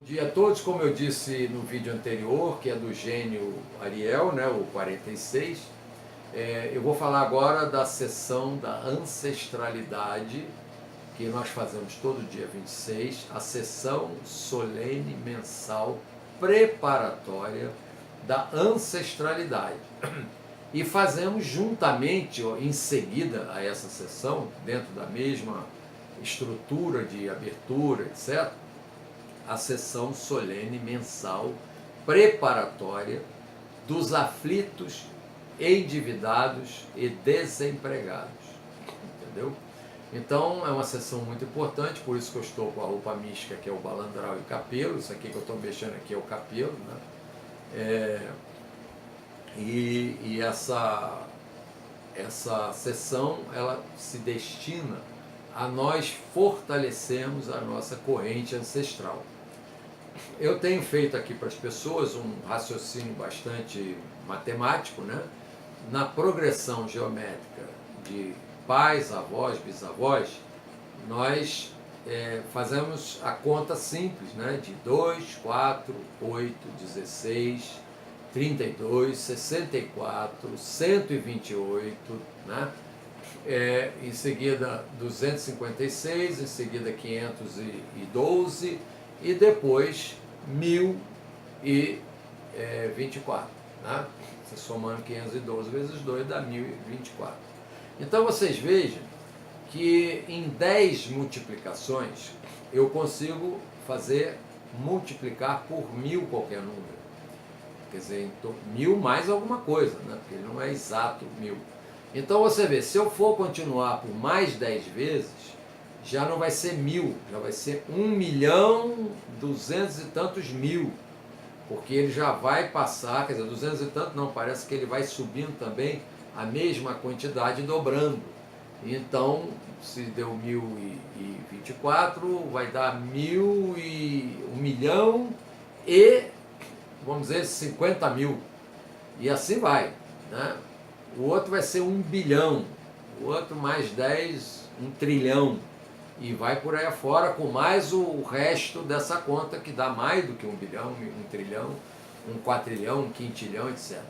Bom dia a todos, como eu disse no vídeo anterior, que é do Gênio Ariel, né, o 46, eu vou falar agora da sessão da ancestralidade, que nós fazemos todo dia 26, a sessão solene mensal preparatória da ancestralidade. E fazemos juntamente, em seguida a essa sessão, dentro da mesma estrutura de abertura, etc., a sessão solene mensal preparatória dos aflitos, endividados e desempregados. Entendeu? Então é uma sessão muito importante, por isso que eu estou com a roupa mística, que é o balandral e capelo. Isso aqui que eu estou mexendo aqui é o capelo, né? E essa sessão ela se destina a nós fortalecermos a nossa corrente ancestral. Eu tenho feito aqui para as pessoas um raciocínio bastante matemático, né? Na progressão geométrica de pais, avós, bisavós, nós fazemos a conta simples, né? De 2, 4, 8, 16, 32, 64, 128, né? Em seguida 256, em seguida 512 e depois 1024, né? Você somando 512 vezes 2 dá 1024. Então vocês vejam que em 10 multiplicações eu consigo multiplicar por 1000 qualquer número. Quer dizer, 1000 mais alguma coisa, né? Porque ele não é exato 1000. Então você vê, se eu for continuar por mais 10 vezes, já não vai ser 1000, já vai ser 1.200.000 e tantos mil, porque ele já vai passar, quer dizer, 200 e tanto não, parece que ele vai subindo também a mesma quantidade, dobrando. Então, se deu 1024, vai dar 1 milhão e, vamos dizer, 50 mil. E assim vai, né? O outro vai ser 1 bilhão, o outro mais 10, 1 trilhão. E vai por aí afora com mais o resto dessa conta, que dá mais do que 1 bilhão, 1 trilhão, 1 quatrilhão, 1 quintilhão, etc.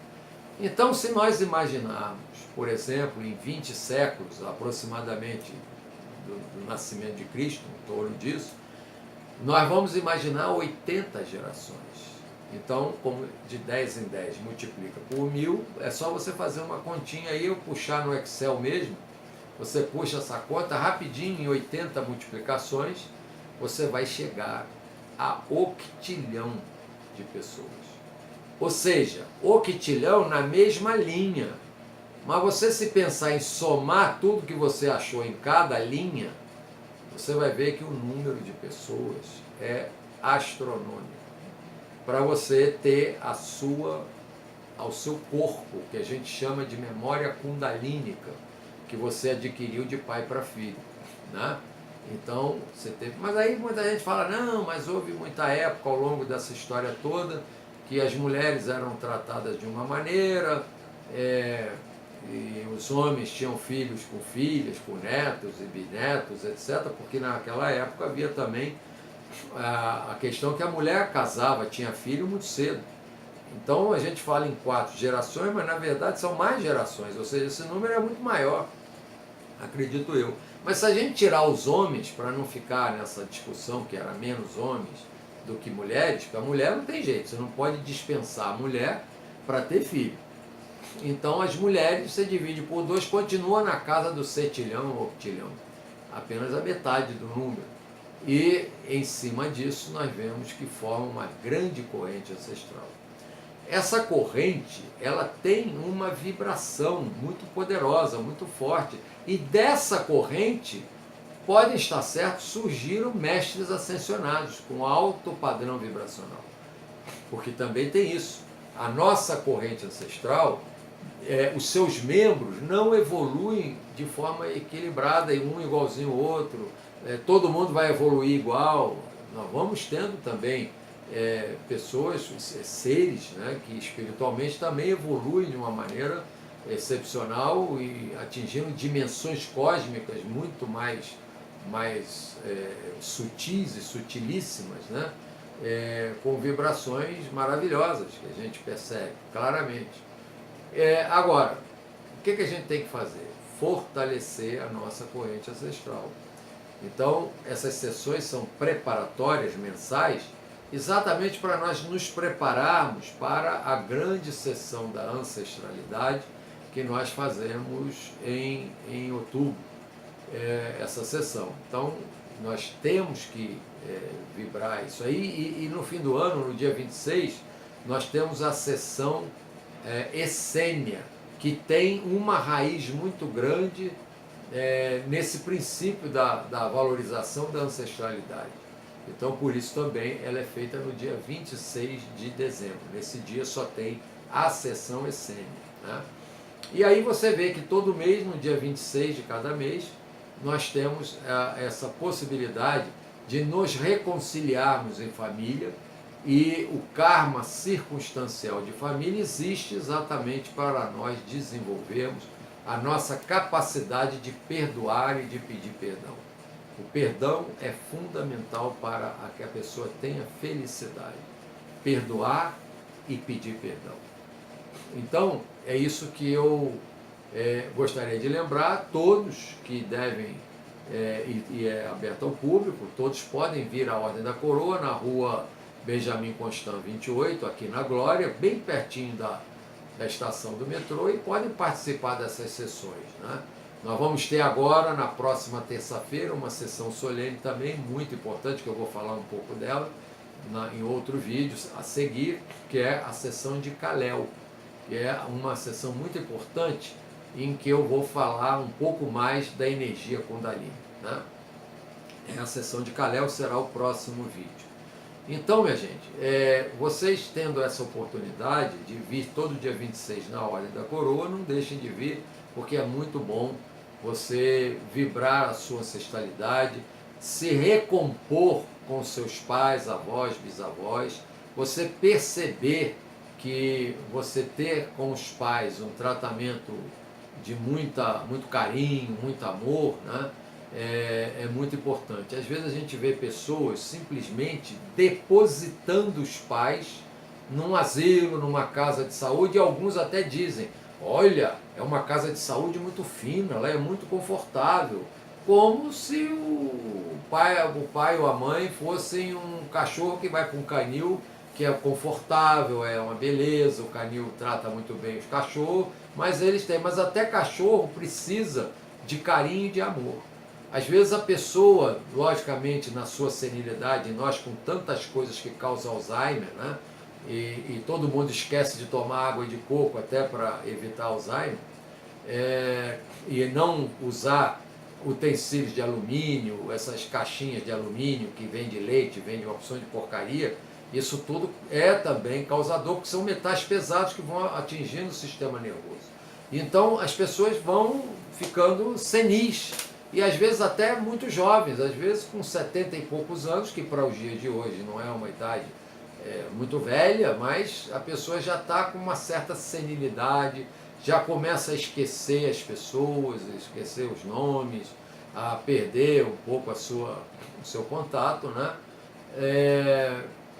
Então, se nós imaginarmos, por exemplo, em 20 séculos aproximadamente do nascimento de Cristo, em torno disso, nós vamos imaginar 80 gerações. Então, como de 10 em 10 multiplica por 1000, é só você fazer uma continha aí, ou puxar no Excel mesmo. Você puxa essa conta rapidinho, em 80 multiplicações, você vai chegar a octilhão de pessoas. Ou seja, octilhão na mesma linha. Mas você, se pensar em somar tudo que você achou em cada linha, você vai ver que o número de pessoas é astronômico. Para você ter ao seu corpo, que a gente chama de memória kundalínica, que você adquiriu de pai para filho, né? Então, você teve... Mas aí muita gente fala, não, mas houve muita época ao longo dessa história toda que as mulheres eram tratadas de uma maneira, e os homens tinham filhos com filhas, com netos e bisnetos, etc., porque naquela época havia também a questão que a mulher casava, tinha filho muito cedo. Então a gente fala em 4 gerações, mas na verdade são mais gerações, ou seja, esse número é muito maior, acredito eu. Mas se a gente tirar os homens, para não ficar nessa discussão que era menos homens do que mulheres, porque a mulher não tem jeito, você não pode dispensar a mulher para ter filho. Então as mulheres você divide por 2, continua na casa do setilhão ou octilhão, apenas a metade do número. E em cima disso nós vemos que forma uma grande corrente ancestral. Essa corrente, ela tem uma vibração muito poderosa, muito forte, e dessa corrente podem estar certo, surgiram mestres ascensionados com alto padrão vibracional, porque também tem isso. A nossa corrente ancestral, os seus membros não evoluem de forma equilibrada, e um igualzinho ao outro, todo mundo vai evoluir igual. Nós vamos tendo também pessoas, seres, né, que espiritualmente também evoluem de uma maneira excepcional e atingindo dimensões cósmicas muito mais sutis e sutilíssimas, né? com vibrações maravilhosas que a gente percebe claramente. Agora, o que a gente tem que fazer? Fortalecer a nossa corrente ancestral. Então, essas sessões são preparatórias mensais, exatamente para nós nos prepararmos para a grande sessão da ancestralidade que nós fazemos em outubro, essa sessão. Então, nós temos que vibrar isso aí, e no fim do ano, no dia 26, nós temos a sessão essênia, que tem uma raiz muito grande nesse princípio da valorização da ancestralidade. Então, por isso também ela é feita no dia 26 de dezembro. Nesse dia só tem a sessão essênia, né? E aí você vê que todo mês, no dia 26 de cada mês, nós temos essa possibilidade de nos reconciliarmos em família, e o karma circunstancial de família existe exatamente para nós desenvolvermos a nossa capacidade de perdoar e de pedir perdão. O perdão é fundamental para que a pessoa tenha felicidade. Perdoar e pedir perdão. Então, é isso que eu gostaria de lembrar a todos que devem, e é aberto ao público, todos podem vir à Ordem da Coroa, na rua Benjamin Constant 28, aqui na Glória, bem pertinho da estação do metrô, e podem participar dessas sessões, né? Nós vamos ter agora, na próxima terça-feira, uma sessão solene também, muito importante, que eu vou falar um pouco dela em outro vídeo a seguir, que é a sessão de Kal-El, que é uma sessão muito importante, em que eu vou falar um pouco mais da energia Kundalini, né? A sessão de Kal-El será o próximo vídeo. Então, minha gente, vocês tendo essa oportunidade de vir todo dia 26 na Ordem da Coroa, não deixem de vir, porque é muito bom você vibrar a sua ancestralidade, se recompor com seus pais, avós, bisavós, você perceber que você ter com os pais um tratamento de muito carinho, muito amor, né? É muito importante. Às vezes a gente vê pessoas simplesmente depositando os pais num asilo, numa casa de saúde, e alguns até dizem: olha, é uma casa de saúde muito fina, ela é muito confortável, como se o pai ou a mãe fossem um cachorro que vai para um canil, que é confortável, é uma beleza, o canil trata muito bem os cachorros, mas até cachorro precisa de carinho e de amor. Às vezes a pessoa, logicamente, na sua senilidade, nós com tantas coisas que causam Alzheimer, né? E todo mundo esquece de tomar água de coco até para evitar Alzheimer, e não usar utensílios de alumínio, essas caixinhas de alumínio que vende leite, vende uma opção de porcaria, isso tudo é também causador, porque são metais pesados que vão atingindo o sistema nervoso. Então as pessoas vão ficando senis, e às vezes até muito jovens, às vezes com 70 e poucos anos, que para os dias de hoje não é uma idade muito velha, mas a pessoa já está com uma certa senilidade, já começa a esquecer as pessoas, a esquecer os nomes, a perder um pouco o seu contato, né?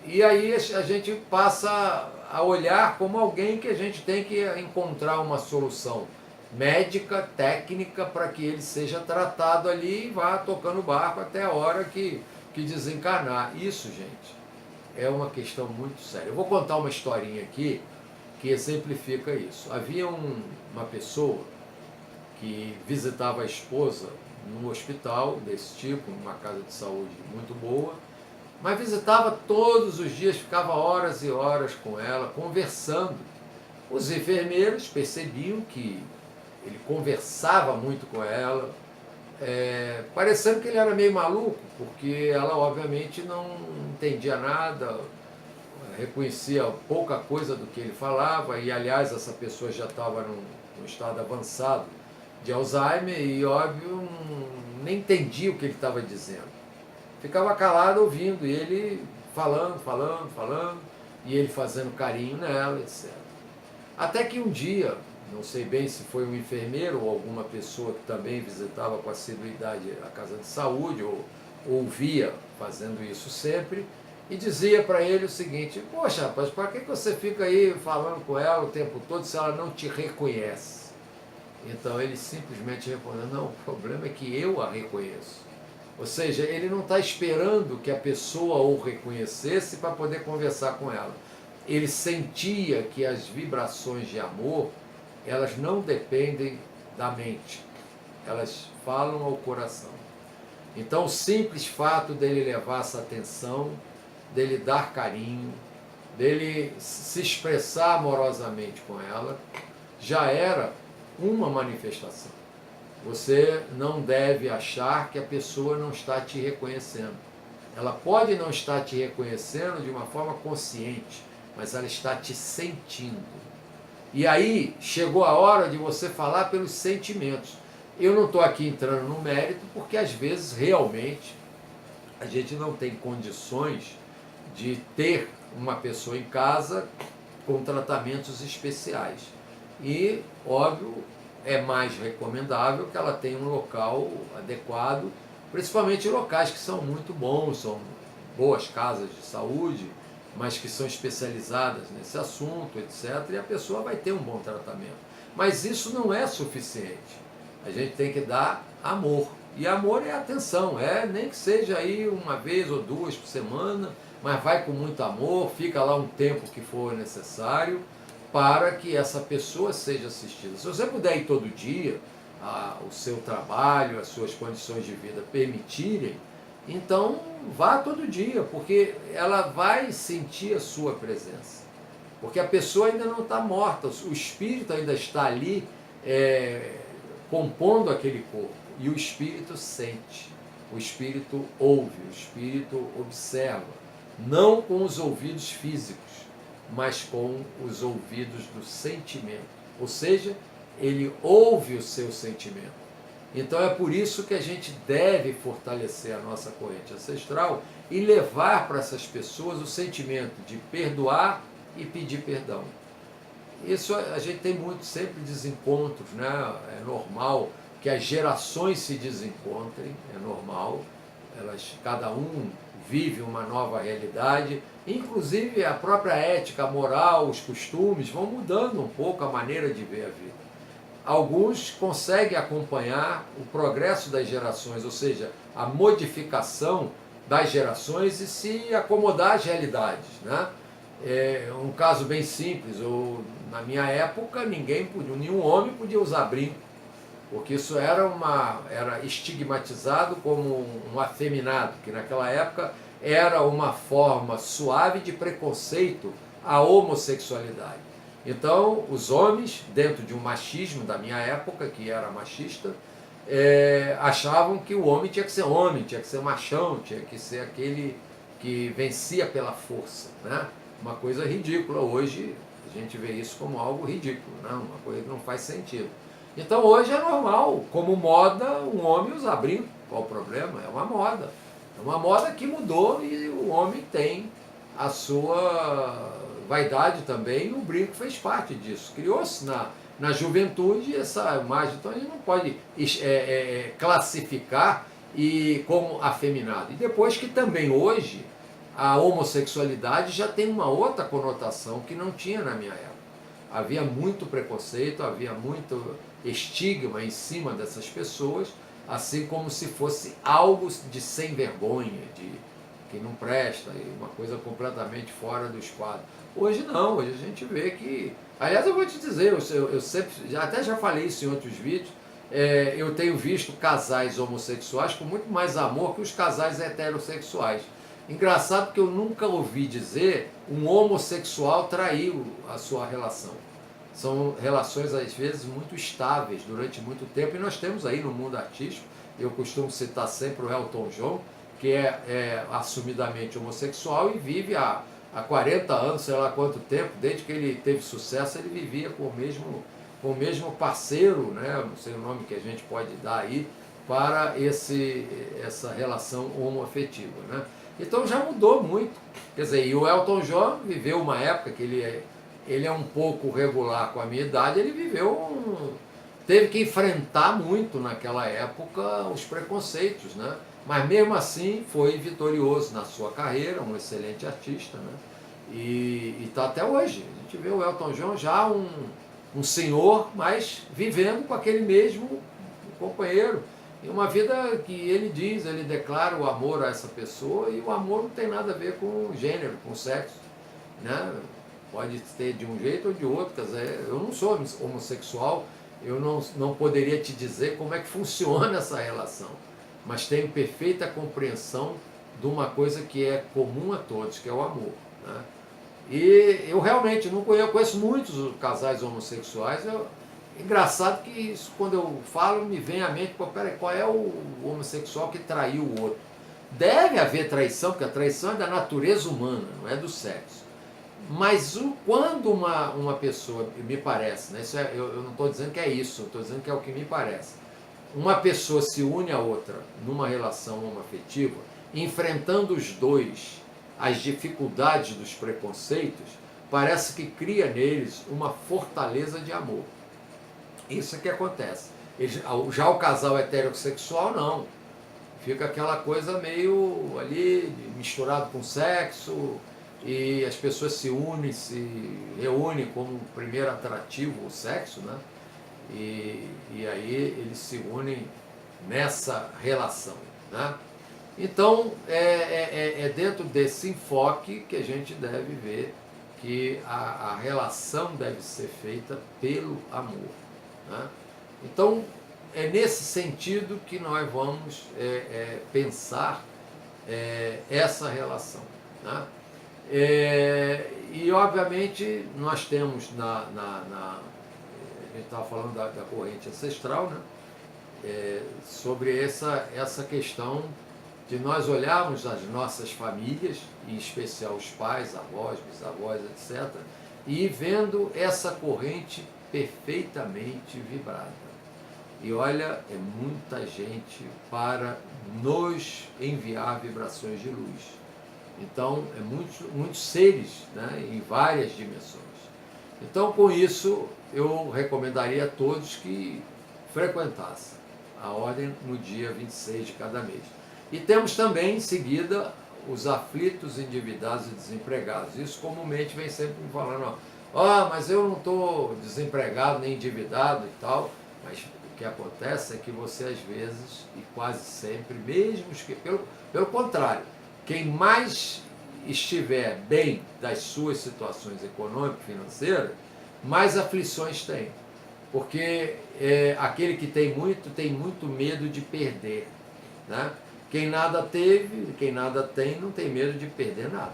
E aí a gente passa a olhar como alguém que a gente tem que encontrar uma solução médica, técnica, para que ele seja tratado ali e vá tocando o barco até a hora que desencarnar. Isso, gente, é uma questão muito séria. Eu vou contar uma historinha aqui que exemplifica isso. Havia uma pessoa que visitava a esposa num hospital desse tipo, numa casa de saúde muito boa, mas visitava todos os dias, ficava horas e horas com ela, conversando. Os enfermeiros percebiam que ele conversava muito com ela, parecendo que ele era meio maluco, porque ela obviamente não entendia nada, reconhecia pouca coisa do que ele falava, e aliás essa pessoa já estava num estado avançado de Alzheimer e óbvio nem entendia o que ele estava dizendo. Ficava calado ouvindo, e ele falando, e ele fazendo carinho nela, etc. Até que um dia, não sei bem se foi um enfermeiro ou alguma pessoa que também visitava com assiduidade a casa de saúde, ou via fazendo isso sempre, e dizia para ele o seguinte: poxa, rapaz, para que você fica aí falando com ela o tempo todo se ela não te reconhece? Então ele simplesmente respondeu: não, o problema é que eu a reconheço. Ou seja, ele não está esperando que a pessoa o reconhecesse para poder conversar com ela. Ele sentia que as vibrações de amor, elas não dependem da mente, elas falam ao coração. Então o simples fato dele levar essa atenção, dele dar carinho, dele se expressar amorosamente com ela, já era uma manifestação. Você não deve achar que a pessoa não está te reconhecendo. Ela pode não estar te reconhecendo de uma forma consciente, mas ela está te sentindo. E aí chegou a hora de você falar pelos sentimentos. Eu não estou aqui entrando no mérito, porque às vezes realmente a gente não tem condições de ter uma pessoa em casa com tratamentos especiais. E, óbvio, é mais recomendável que ela tenha um local adequado, principalmente locais que são muito bons, são boas casas de saúde, mas que são especializadas nesse assunto, etc. E a pessoa vai ter um bom tratamento. Mas isso não é suficiente. A gente tem que dar amor. E amor é atenção, nem que seja aí uma vez ou duas por semana, mas vai com muito amor, fica lá um tempo que for necessário, para que essa pessoa seja assistida. Se você puder ir todo dia, o seu trabalho, as suas condições de vida permitirem, então vá todo dia, porque ela vai sentir a sua presença. Porque a pessoa ainda não está morta, o espírito ainda está ali compondo aquele corpo. E o espírito sente, o espírito ouve, o espírito observa, não com os ouvidos físicos, mas com os ouvidos do sentimento. Ou seja, ele ouve o seu sentimento. Então é por isso que a gente deve fortalecer a nossa corrente ancestral e levar para essas pessoas o sentimento de perdoar e pedir perdão. Isso a gente tem muito, sempre desencontros, né? É normal que as gerações se desencontrem, é normal, cada um vive uma nova realidade, inclusive a própria ética, a moral, os costumes vão mudando um pouco a maneira de ver a vida. Alguns conseguem acompanhar o progresso das gerações, ou seja, a modificação das gerações e se acomodar às realidades, né? Um caso bem simples, na minha época nenhum homem podia usar brinco, porque isso era estigmatizado como um afeminado, que naquela época era uma forma suave de preconceito à homossexualidade. Então, os homens, dentro de um machismo da minha época, que era machista, achavam que o homem, tinha que ser machão, tinha que ser aquele que vencia pela força, né? Uma coisa ridícula. Hoje a gente vê isso como algo ridículo, né? Uma coisa que não faz sentido. Então hoje é normal, como moda, um homem usar brinco. Qual o problema? É uma moda. É uma moda que mudou e o homem tem a sua vaidade também, e o brinco fez parte disso. Criou-se na juventude essa imagem. Então a gente não pode classificar como afeminado. E depois que também hoje a homossexualidade já tem uma outra conotação que não tinha na minha época. Havia muito preconceito, havia muito estigma em cima dessas pessoas, assim como se fosse algo de sem vergonha, que não presta, uma coisa completamente fora do esquadro. Hoje não, hoje a gente vê que... Aliás, eu vou te dizer, eu sempre, até já falei isso em outros vídeos, eu tenho visto casais homossexuais com muito mais amor que os casais heterossexuais. Engraçado que eu nunca ouvi dizer um homossexual traiu a sua relação. São relações, às vezes, muito estáveis durante muito tempo. E nós temos aí no mundo artístico, eu costumo citar sempre o Elton John, que é assumidamente homossexual e vive há 40 anos, sei lá quanto tempo, desde que ele teve sucesso, ele vivia com o mesmo parceiro, né? Não sei o nome que a gente pode dar aí, para essa relação homoafetiva, né? Então já mudou muito. Quer dizer, e o Elton John viveu uma época que ele é um pouco regular com a minha idade, ele teve que enfrentar muito naquela época os preconceitos, né? mas mesmo assim foi vitorioso na sua carreira, um excelente artista, né? E está até hoje. A gente vê o Elton John já um senhor, mas vivendo com aquele mesmo companheiro. E uma vida que ele diz, ele declara o amor a essa pessoa, e o amor não tem nada a ver com gênero, com sexo, né? Pode ter de um jeito ou de outro, quer dizer, eu não sou homossexual, eu não poderia te dizer como é que funciona essa relação, mas tenho perfeita compreensão de uma coisa que é comum a todos, que é o amor, né? E eu realmente não conheço, eu conheço muitos casais homossexuais. Engraçado que isso, quando eu falo, me vem à mente, peraí, qual é o homossexual que traiu o outro? Deve haver traição, porque a traição é da natureza humana, não é do sexo. Mas quando uma pessoa, me parece, né, isso eu não estou dizendo que é isso, eu estou dizendo que é o que me parece. Uma pessoa se une a outra numa relação homoafetiva, enfrentando os dois as dificuldades dos preconceitos, parece que cria neles uma fortaleza de amor. Isso é que acontece. Já o casal heterossexual não. Fica aquela coisa meio ali misturado com sexo, e as pessoas se unem, se reúnem como primeiro atrativo o sexo, né? E aí eles se unem nessa relação, né? Então, é dentro desse enfoque que a gente deve ver que a relação deve ser feita pelo amor, né? Então, é nesse sentido que nós vamos pensar essa relação, né? E, obviamente, nós temos a gente estava falando da corrente ancestral, né? Sobre essa questão de nós olharmos as nossas famílias, em especial os pais, avós, bisavós, etc., e vendo essa corrente perfeitamente vibrada. E olha, é muita gente para nos enviar vibrações de luz. Então, muitos seres, né, em várias dimensões. Então, com isso, eu recomendaria a todos que frequentassem a ordem no dia 26 de cada mês. E temos também, em seguida, os aflitos, endividados e desempregados. Isso comumente vem sempre me falando, mas eu não estou desempregado nem endividado e tal. Mas o que acontece é que você, às vezes, e quase sempre, mesmo que, pelo contrário, quem mais estiver bem das suas situações econômicas e financeiras, mais aflições tem. Porque aquele que tem muito medo de perder, né? Quem nada teve, quem nada tem, não tem medo de perder nada.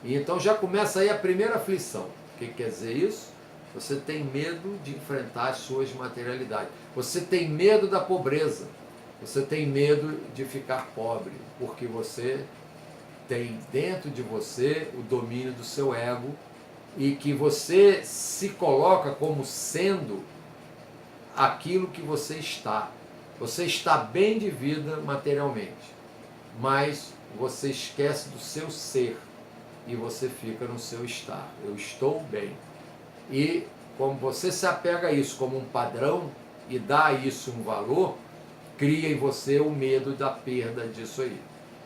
E então já começa aí a primeira aflição. O que quer dizer isso? Você tem medo de enfrentar as suas materialidades. Você tem medo da pobreza. Você tem medo de ficar pobre, porque você tem dentro de você o domínio do seu ego, e que você se coloca como sendo aquilo que você está. Você está bem de vida materialmente, mas você esquece do seu ser e você fica no seu estar. Eu estou bem. E como você se apega a isso como um padrão e dá a isso um valor, cria em você o medo da perda disso aí.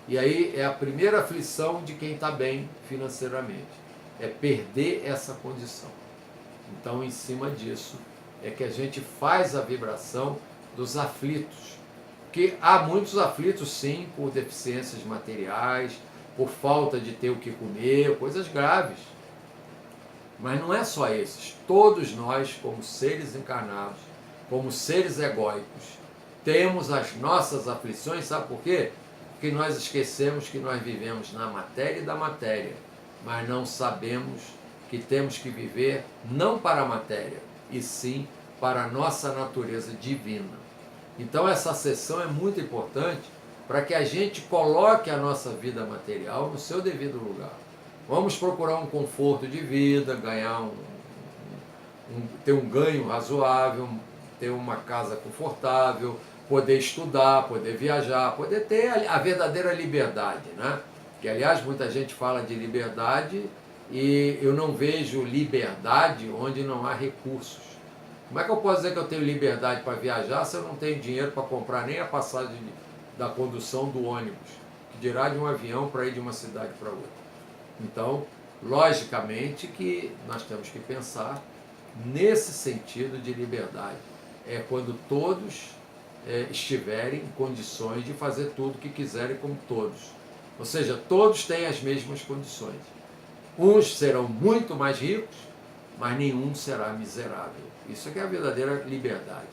E aí é a primeira aflição de quem está bem financeiramente, é perder essa condição. Então, em cima disso, é que a gente faz a vibração dos aflitos. Porque há muitos aflitos, sim, por deficiências materiais, por falta de ter o que comer, coisas graves. Mas não é só esses. Todos nós, como seres encarnados, como seres egóicos, temos as nossas aflições, sabe por quê? Porque nós esquecemos que nós vivemos na matéria e da matéria, mas não sabemos que temos que viver não para a matéria, e sim para a nossa natureza divina. Então essa sessão é muito importante para que a gente coloque a nossa vida material no seu devido lugar. Vamos procurar um conforto de vida, ganhar ter um ganho razoável, ter uma casa confortável, poder estudar, poder viajar, poder ter a verdadeira liberdade, né? Que, aliás, muita gente fala de liberdade e eu não vejo liberdade onde não há recursos. Como é que eu posso dizer que eu tenho liberdade para viajar se eu não tenho dinheiro para comprar nem a passagem da condução do ônibus, que dirá de um avião para ir de uma cidade para outra. Então, logicamente que nós temos que pensar nesse sentido de liberdade. É quando todos estiverem em condições de fazer tudo o que quiserem como todos. Ou seja, todos têm as mesmas condições. Uns serão muito mais ricos, mas nenhum será miserável. Isso é que é a verdadeira liberdade.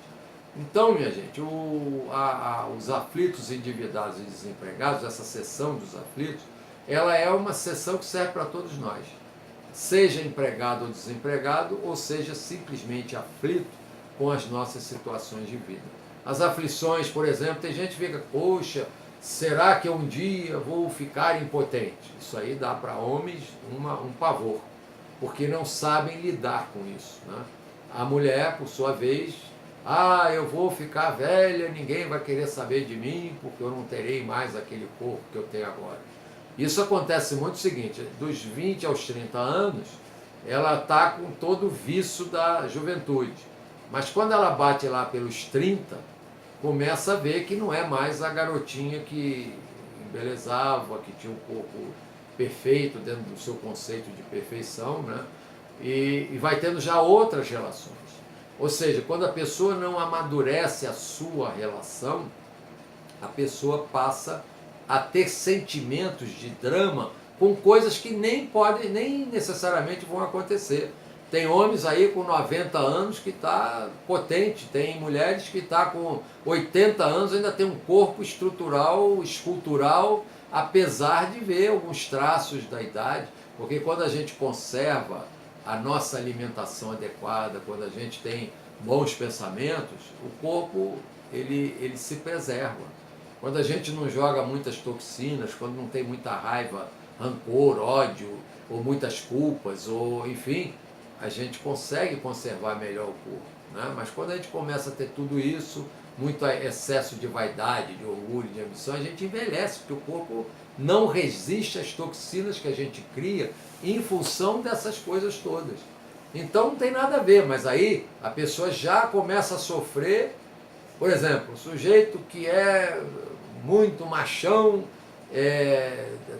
Então, minha gente, os aflitos, endividados e desempregados, essa seção dos aflitos, ela é uma seção que serve para todos nós. Seja empregado ou desempregado, ou seja simplesmente aflito com as nossas situações de vida. As aflições, por exemplo, tem gente que fica, poxa, será que um dia vou ficar impotente? Isso aí dá para homens um pavor, porque não sabem lidar com isso, né? A mulher, por sua vez, eu vou ficar velha, ninguém vai querer saber de mim, porque eu não terei mais aquele corpo que eu tenho agora. Isso acontece muito o seguinte, dos 20 aos 30 anos, ela está com todo o vício da juventude. Mas quando ela bate lá pelos 30, começa a ver que não é mais a garotinha que embelezava, que tinha um corpo perfeito dentro do seu conceito de perfeição, né? E vai tendo já outras relações. Ou seja, quando a pessoa não amadurece a sua relação, a pessoa passa a ter sentimentos de drama com coisas que nem necessariamente vão acontecer. Tem homens aí com 90 anos que está potente, tem mulheres que está com 80 anos, ainda tem um corpo estrutural, escultural, apesar de ver alguns traços da idade, porque quando a gente conserva a nossa alimentação adequada, quando a gente tem bons pensamentos, o corpo ele se preserva. Quando a gente não joga muitas toxinas, quando não tem muita raiva, rancor, ódio, ou muitas culpas, ou enfim, a gente consegue conservar melhor o corpo, né? Mas quando a gente começa a ter tudo isso, muito excesso de vaidade, de orgulho, de ambição, a gente envelhece, porque o corpo não resiste às toxinas que a gente cria em função dessas coisas todas. Então não tem nada a ver, mas aí a pessoa já começa a sofrer. Por exemplo, o sujeito que é muito machão,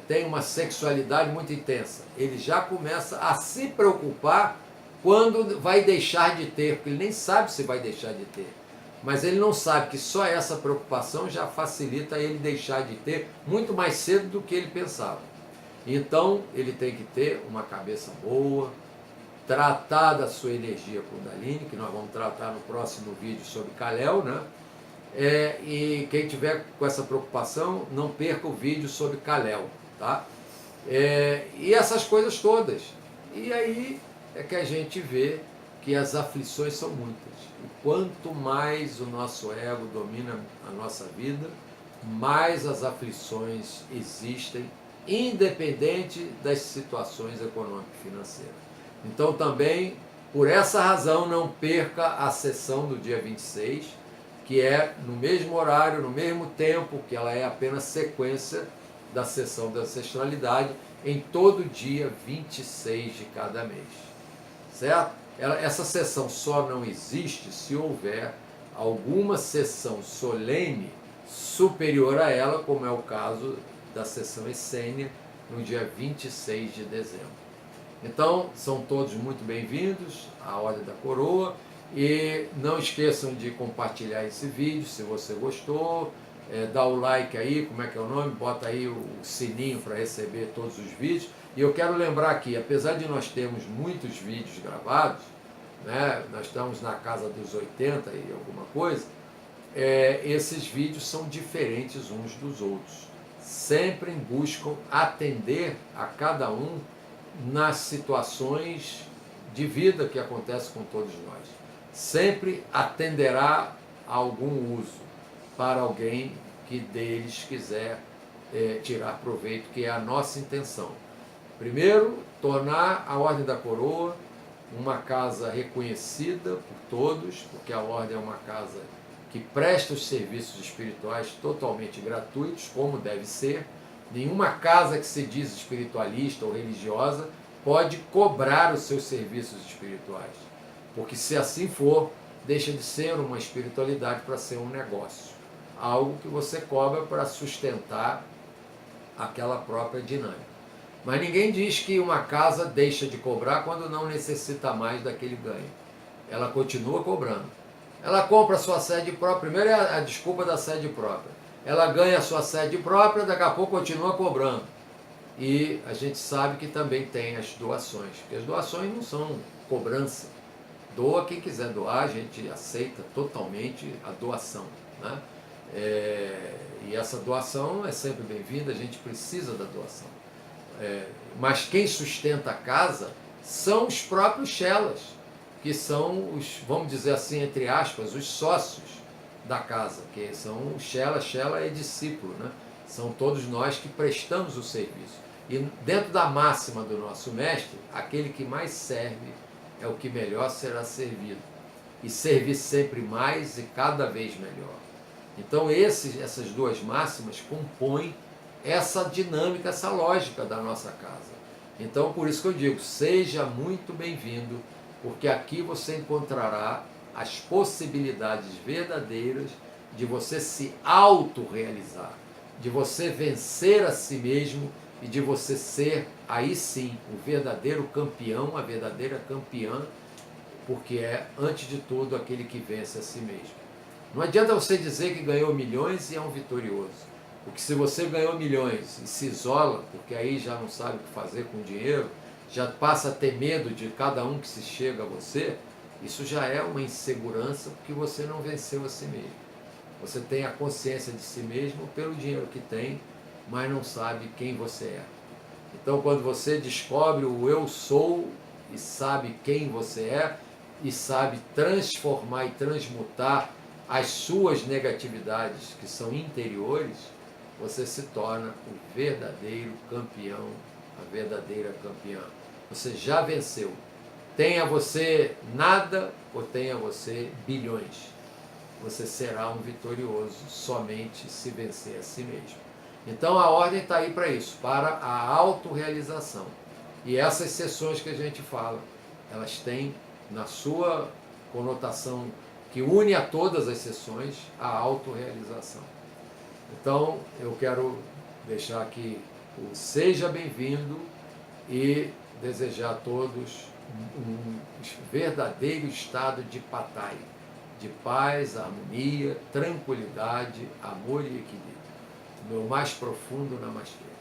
tem uma sexualidade muito intensa, ele já começa a se preocupar quando vai deixar de ter, porque ele nem sabe se vai deixar de ter. Mas ele não sabe que só essa preocupação já facilita ele deixar de ter muito mais cedo do que ele pensava. Então, ele tem que ter uma cabeça boa, tratar da sua energia Kundalini, que nós vamos tratar no próximo vídeo sobre Kal-El, né? E quem tiver com essa preocupação, não perca o vídeo sobre Kal-El, tá? E essas coisas todas. E aí é que a gente vê que as aflições são muitas. E quanto mais o nosso ego domina a nossa vida, mais as aflições existem, independente das situações econômico-financeiras. Então também, por essa razão, não perca a sessão do dia 26, que é no mesmo horário, no mesmo tempo, que ela é apenas sequência da sessão da ancestralidade, em todo dia 26 de cada mês. Certo? Essa sessão só não existe se houver alguma sessão solene superior a ela, como é o caso da sessão essênia, no dia 26 de dezembro. Então, são todos muito bem-vindos à Ordem da Coroa, e não esqueçam de compartilhar esse vídeo se você gostou, dá o like aí, como é que é o nome, bota aí o sininho para receber todos os vídeos. E eu quero lembrar aqui, apesar de nós termos muitos vídeos gravados, né, nós estamos na casa dos 80 e alguma coisa, esses vídeos são diferentes uns dos outros. Sempre buscam atender a cada um nas situações de vida que acontecem com todos nós. Sempre atenderá a algum uso para alguém que deles quiser tirar proveito, que é a nossa intenção. Primeiro, tornar a Ordem da Coroa uma casa reconhecida por todos, porque a Ordem é uma casa que presta os serviços espirituais totalmente gratuitos, como deve ser. Nenhuma casa que se diz espiritualista ou religiosa pode cobrar os seus serviços espirituais, porque se assim for, deixa de ser uma espiritualidade para ser um negócio. algo que você cobra para sustentar aquela própria dinâmica. Mas ninguém diz que uma casa deixa de cobrar quando não necessita mais daquele ganho. Ela continua cobrando. Ela compra a sua sede própria, primeiro é a desculpa da sede própria. Ela ganha a sua sede própria, daqui a pouco continua cobrando. E a gente sabe que também tem as doações, porque as doações não são cobrança. Doa quem quiser doar, a gente aceita totalmente a doação, né? E essa doação é sempre bem-vinda, a gente precisa da doação. Mas quem sustenta a casa são os próprios chelas, que são os, vamos dizer assim, entre aspas, os sócios da casa, que são os chelas. Chela é discípulo, né? São todos nós que prestamos o serviço. E dentro da máxima do nosso mestre, aquele que mais serve é o que melhor será servido. E servir sempre mais e cada vez melhor. Então essas duas máximas compõem essa dinâmica, essa lógica da nossa casa. Então por isso que eu digo, seja muito bem-vindo, porque aqui você encontrará as possibilidades verdadeiras de você se autorrealizar, de você vencer a si mesmo e de você ser, aí sim, o verdadeiro campeão, a verdadeira campeã, porque é, antes de tudo, aquele que vence a si mesmo. Não adianta você dizer que ganhou milhões e é um vitorioso. Porque se você ganhou milhões e se isola, porque aí já não sabe o que fazer com o dinheiro, já passa a ter medo de cada um que se chega a você, isso já é uma insegurança porque você não venceu a si mesmo. Você tem a consciência de si mesmo pelo dinheiro que tem, mas não sabe quem você é. Então quando você descobre o eu sou e sabe quem você é, e sabe transformar e transmutar as suas negatividades que são interiores, você se torna o verdadeiro campeão, a verdadeira campeã. Você já venceu. Tenha você nada ou tenha você bilhões. Você será um vitorioso somente se vencer a si mesmo. Então a ordem está aí para isso, para a autorrealização. E essas sessões que a gente fala, elas têm na sua conotação que une a todas as sessões a autorrealização. Então eu quero deixar aqui o seja bem-vindo e desejar a todos um verdadeiro estado de patai, de paz, harmonia, tranquilidade, amor e equilíbrio. Meu mais profundo namastê.